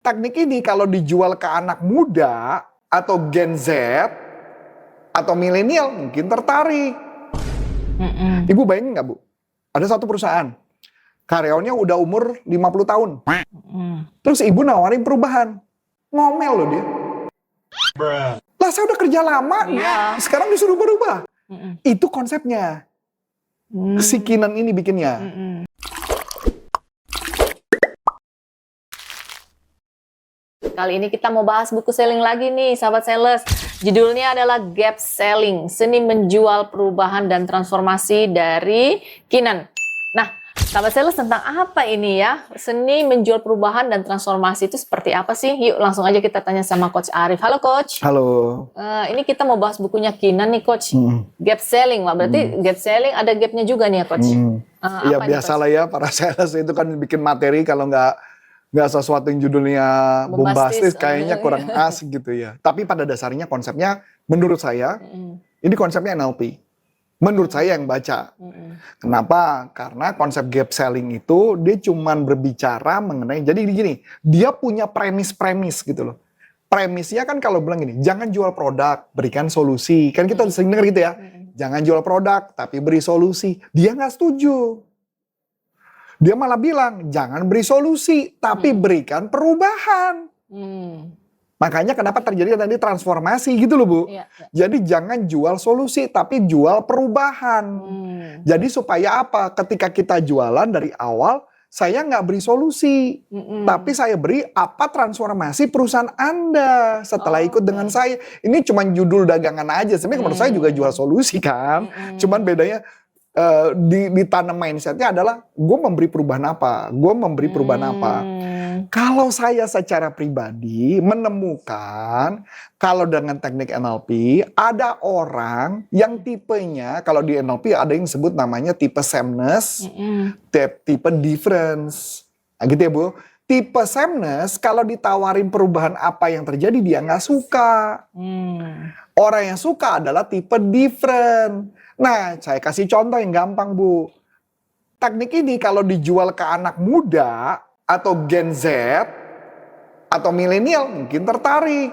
Teknik ini kalau dijual ke anak muda atau Gen Z atau milenial mungkin tertarik. Ibu bayangin nggak, Bu? Ada satu perusahaan, karyawannya udah umur 50 tahun. Terus ibu nawarin perubahan. Ngomel loh dia. Lah saya udah kerja lama, sekarang disuruh berubah. Itu konsepnya. Si Kinan ini bikinnya. Kali ini kita mau bahas buku selling lagi nih, sahabat sales. Judulnya adalah Gap Selling, Seni Menjual Perubahan dan Transformasi dari Kinan. Nah, sahabat sales, tentang apa ini ya? Seni menjual perubahan dan transformasi itu seperti apa sih? Yuk langsung aja kita tanya sama Coach Arif. Halo Coach. Halo. Ini kita mau bahas bukunya Kinan nih Coach. Gap Selling, Wah, berarti Gap Selling ada gapnya juga nih ya Coach? Ya biasalah ya, para sales itu kan bikin materi kalau nggak sesuatu yang judulnya bombastis kayaknya kurang asik gitu ya. Tapi pada dasarnya konsepnya menurut saya ini konsepnya NLP. Menurut saya yang baca. Kenapa? Karena konsep gap selling itu dia cuman berbicara mengenai, jadi gini, dia punya premis-premis gitu loh. Premisnya kan kalau bilang gini, jangan jual produk, berikan solusi. Kan kita sering dengar gitu ya. Jangan jual produk, tapi beri solusi. Dia nggak setuju. Dia malah bilang, jangan beri solusi, tapi berikan perubahan. Makanya kenapa terjadi tadi transformasi gitu loh, Bu. Jadi jangan jual solusi, tapi jual perubahan. Jadi supaya apa? Ketika kita jualan dari awal, saya nggak beri solusi. Tapi saya beri apa transformasi perusahaan Anda setelah ikut dengan saya. Ini cuma judul dagangan aja. Sebenarnya menurut saya juga jual solusi kan. Cuman bedanya, ditanam mindsetnya adalah gue memberi perubahan apa, gue memberi perubahan apa. Kalau saya secara pribadi menemukan kalau dengan teknik NLP ada orang yang tipenya, kalau di NLP ada yang disebut namanya tipe sameness, tipe difference, nah, gitu ya Bu. Tipe sameness kalau ditawarin perubahan apa yang terjadi dia nggak suka. Orang yang suka adalah tipe different. Nah, saya kasih contoh yang gampang, Bu. Teknik ini kalau dijual ke anak muda atau Gen Z atau milenial mungkin tertarik.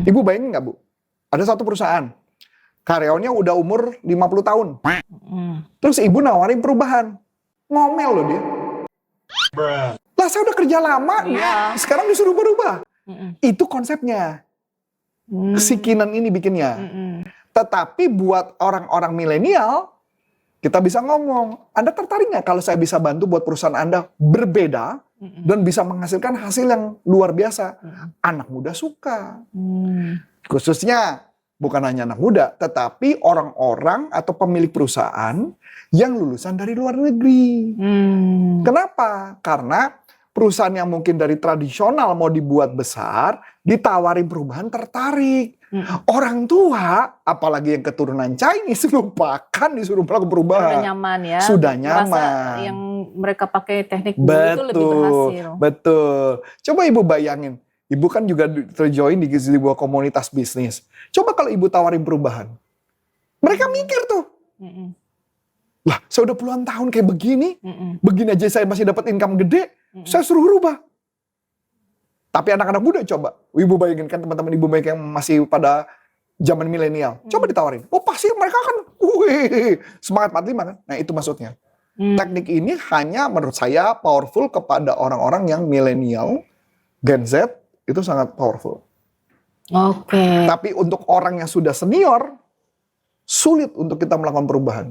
Ibu bayangin nggak, Bu? Ada satu perusahaan, karyawannya udah umur 50 tahun. Terus ibu nawarin perubahan. Ngomel loh dia. Lah saya udah kerja lama, sekarang disuruh berubah. Itu konsepnya. Si Kinan ini bikinnya. Tetapi buat orang-orang milenial, kita bisa ngomong, Anda tertarik nggak kalau saya bisa bantu buat perusahaan Anda berbeda dan bisa menghasilkan hasil yang luar biasa? Anak muda suka. Khususnya bukan hanya anak muda, tetapi orang-orang atau pemilik perusahaan yang lulusan dari luar negeri. Kenapa? Karena perusahaan yang mungkin dari tradisional mau dibuat besar, ditawarin perubahan tertarik. Orang tua, apalagi yang keturunan Chinese, lupakan disuruh melakukan perubahan. Sudah nyaman ya. Sudah nyaman. Merasa yang mereka pakai teknik dulu itu lebih berhasil. Betul. Coba ibu bayangin, ibu kan juga terjoin di sebuah komunitas bisnis. Coba kalau ibu tawarin perubahan. Mereka mikir tuh. Lah, saya udah puluhan tahun kayak begini. Begini aja saya masih dapat income gede. Saya suruh rubah. Tapi anak-anak muda coba. Ibu bayangin kan teman-teman ibu baik yang masih pada zaman milenial. Coba ditawarin. Oh pasti mereka kan semangat 45 kan. Nah itu maksudnya. Teknik ini hanya menurut saya powerful kepada orang-orang yang milenial. Gen Z itu sangat powerful. Tapi untuk orang yang sudah senior, sulit untuk kita melakukan perubahan.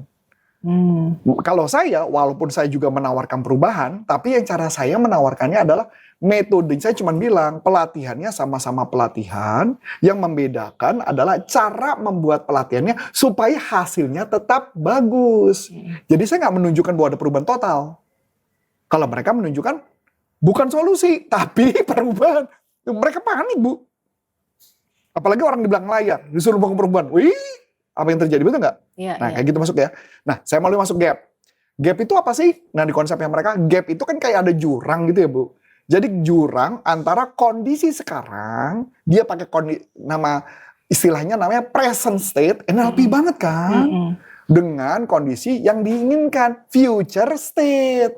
Kalau saya, walaupun saya juga menawarkan perubahan, tapi yang cara saya menawarkannya adalah metode. Saya cuma bilang pelatihannya sama-sama pelatihan, yang membedakan adalah cara membuat pelatihannya supaya hasilnya tetap bagus. Jadi saya nggak menunjukkan bahwa ada perubahan total. Kalau mereka menunjukkan bukan solusi, tapi perubahan. Mereka panik, Bu. Apalagi orang di belakang layar, disuruh bangun perubahan. Wih, apa yang terjadi, betul nggak? Kayak gitu masuk ya. Nah, saya mau masuk gap. Gap itu apa sih? Nah, di konsepnya mereka, gap itu kan kayak ada jurang gitu ya, Bu. Jadi jurang antara kondisi sekarang, dia pakai nama istilahnya namanya present state, NLP banget kan? Dengan kondisi yang diinginkan, future state.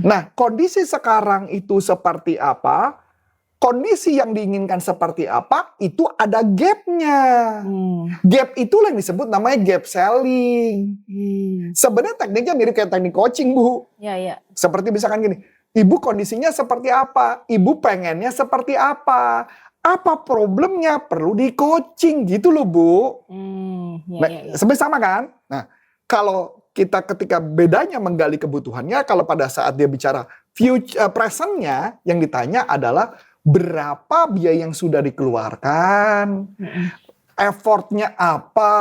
Nah, kondisi sekarang itu seperti apa? Kondisi yang diinginkan seperti apa? Itu ada gap-nya. Gap itulah yang disebut namanya gap selling. Sebenarnya tekniknya mirip kayak teknik coaching, Bu. Ya. Seperti misalkan gini, ibu kondisinya seperti apa? Ibu pengennya seperti apa? Apa problemnya? Perlu di coaching gitu loh, Bu. Sebenarnya sama kan? Nah, kalau kita ketika bedanya menggali kebutuhannya, kalau pada saat dia bicara future, presentnya, yang ditanya adalah berapa biaya yang sudah dikeluarkan, effortnya apa,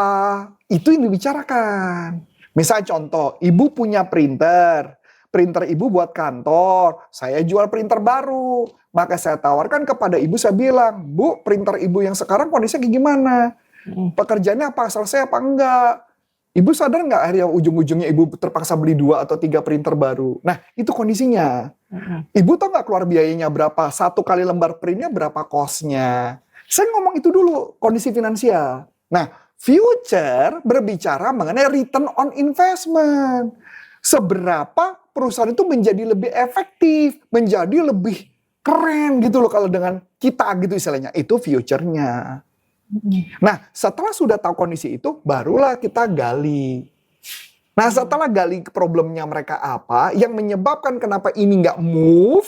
itu yang dibicarakan. Misalnya contoh, ibu punya printer ibu buat kantor, saya jual printer baru, maka saya tawarkan kepada ibu, saya bilang, Bu, printer ibu yang sekarang kondisinya kayak gimana? Pekerjaannya apa, selesai apa enggak? Ibu sadar nggak akhirnya ujung-ujungnya ibu terpaksa beli 2 atau 3 printer baru? Nah, itu kondisinya. Ibu tahu nggak keluar biayanya berapa? 1 kali lembar printnya berapa cost-nya? Saya ngomong itu dulu, kondisi finansial. Nah, future berbicara mengenai return on investment. Seberapa perusahaan itu menjadi lebih efektif, menjadi lebih keren gitu loh kalau dengan kita gitu istilahnya. Itu future-nya. Nah, setelah sudah tahu kondisi itu, barulah kita gali. Nah, setelah gali problemnya mereka apa, yang menyebabkan kenapa ini nggak move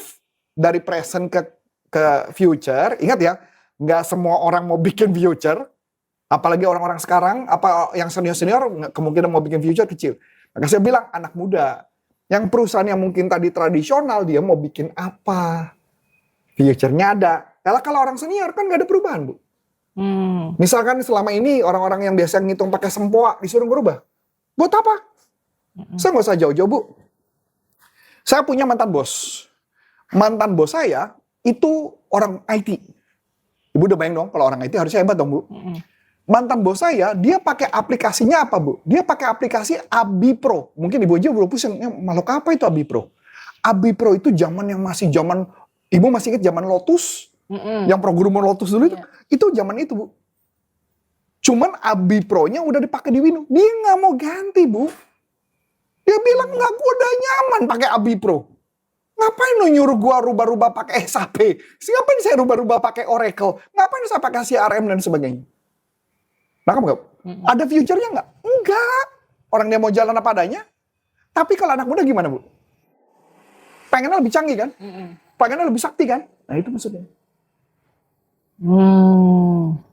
dari present ke future. Ingat ya, nggak semua orang mau bikin future. Apalagi orang-orang sekarang, apa yang senior-senior kemungkinan mau bikin future kecil. Maka saya bilang, anak muda, yang perusahaan yang mungkin tadi tradisional, dia mau bikin apa? Future-nya ada. Kalau orang senior kan nggak ada perubahan, Bu. Misalkan selama ini orang-orang yang biasa ngitung pakai sempoa disuruh berubah. Buat apa? Saya nggak usah jauh-jauh, Bu. Saya punya mantan bos. Mantan bos saya itu orang IT. Ibu udah bayang dong kalau orang IT harusnya hebat dong, Bu. Mantan bos saya, dia pakai aplikasinya apa, Bu? Dia pakai aplikasi Abipro. Mungkin Ibu aja belum pusing, makhluk apa itu Abipro? Abipro itu zaman yang masih zaman, Ibu masih ingat zaman Lotus? Yang programmer Lotus dulu itu zaman itu, Bu. Cuman Abipro-nya udah dipakai di Windows. Dia nggak mau ganti, Bu. Dia bilang, nggak, gua udah nyaman pakai Abipro. Ngapain lo nyuruh gua rubah-rubah pakai SAP? Ngapain saya rubah-rubah pakai Oracle? Ngapain saya pakai CRM dan sebagainya? Nah, kamu ada future-nya nggak? Enggak. Orang dia mau jalan apa adanya. Tapi kalau anak muda gimana, Bu? Pengennya lebih canggih kan? Pengennya lebih sakti kan? Nah, itu maksudnya.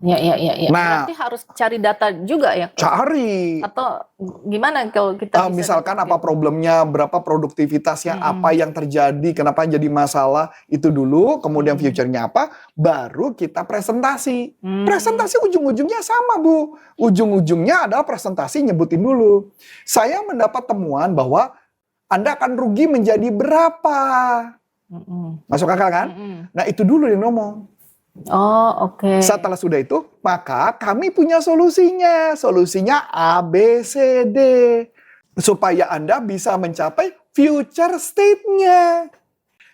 Ya. Nah, berarti harus cari data juga ya? Cari. Atau gimana kalau kita bisa misalkan apa problemnya, berapa produktivitasnya, apa yang terjadi, kenapa jadi masalah, itu dulu, kemudian future-nya apa, baru kita presentasi. Presentasi ujung-ujungnya sama, Bu. Ujung-ujungnya adalah presentasi nyebutin dulu. Saya mendapat temuan bahwa Anda akan rugi menjadi berapa. Masuk akal kan? Nah, itu dulu yang ngomong. Oh, oke. Setelah sudah itu, maka kami punya solusinya. Solusinya A, B, C, D. Supaya Anda bisa mencapai future state-nya.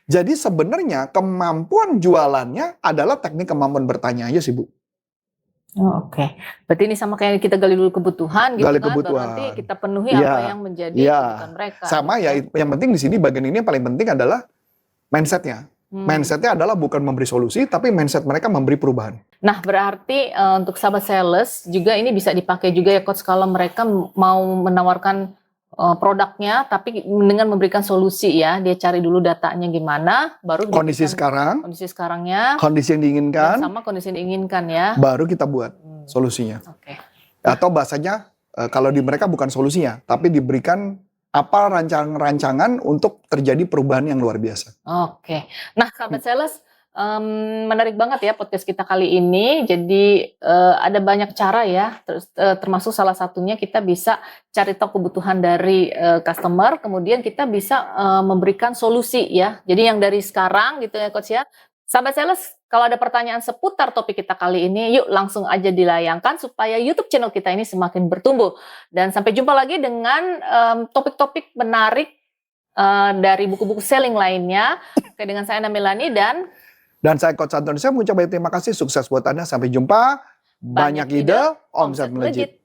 Jadi sebenarnya kemampuan jualannya adalah teknik kemampuan bertanya aja sih, Bu. Oh, oke. Berarti ini sama kayak kita gali dulu kebutuhan gitu Gali kan. kebutuhan. Baru nanti kita penuhi apa yang menjadi kebutuhan mereka. Sama ya, yang penting di sini bagian ini yang paling penting adalah mindset-nya. Mindset-nya adalah bukan memberi solusi, tapi mindset mereka memberi perubahan. Nah, berarti untuk sahabat sales juga ini bisa dipakai juga ya Coach kalau mereka mau menawarkan produknya, tapi dengan memberikan solusi ya. Dia cari dulu datanya gimana, baru kondisi sekarang, kondisi sekarangnya, kondisi yang diinginkan, sama kondisi yang diinginkan ya. Baru kita buat solusinya. Oke. Atau bahasanya kalau di mereka bukan solusinya, tapi diberikan apa rancangan untuk terjadi perubahan yang luar biasa. Oke. Nah, sahabat sales, menarik banget ya podcast kita kali ini. Jadi ada banyak cara ya, termasuk salah satunya kita bisa cari tahu kebutuhan dari customer, kemudian kita bisa memberikan solusi ya. Jadi yang dari sekarang gitu ya Coach ya. Sahabat sales, kalau ada pertanyaan seputar topik kita kali ini, yuk langsung aja dilayangkan supaya YouTube channel kita ini semakin bertumbuh. Dan sampai jumpa lagi dengan topik-topik menarik dari buku-buku selling lainnya. Oke, dengan saya Namilani dan saya Coach Antoni. Saya mengucapkan terima kasih, sukses buat Anda. Sampai jumpa. Banyak ide, omset melejit.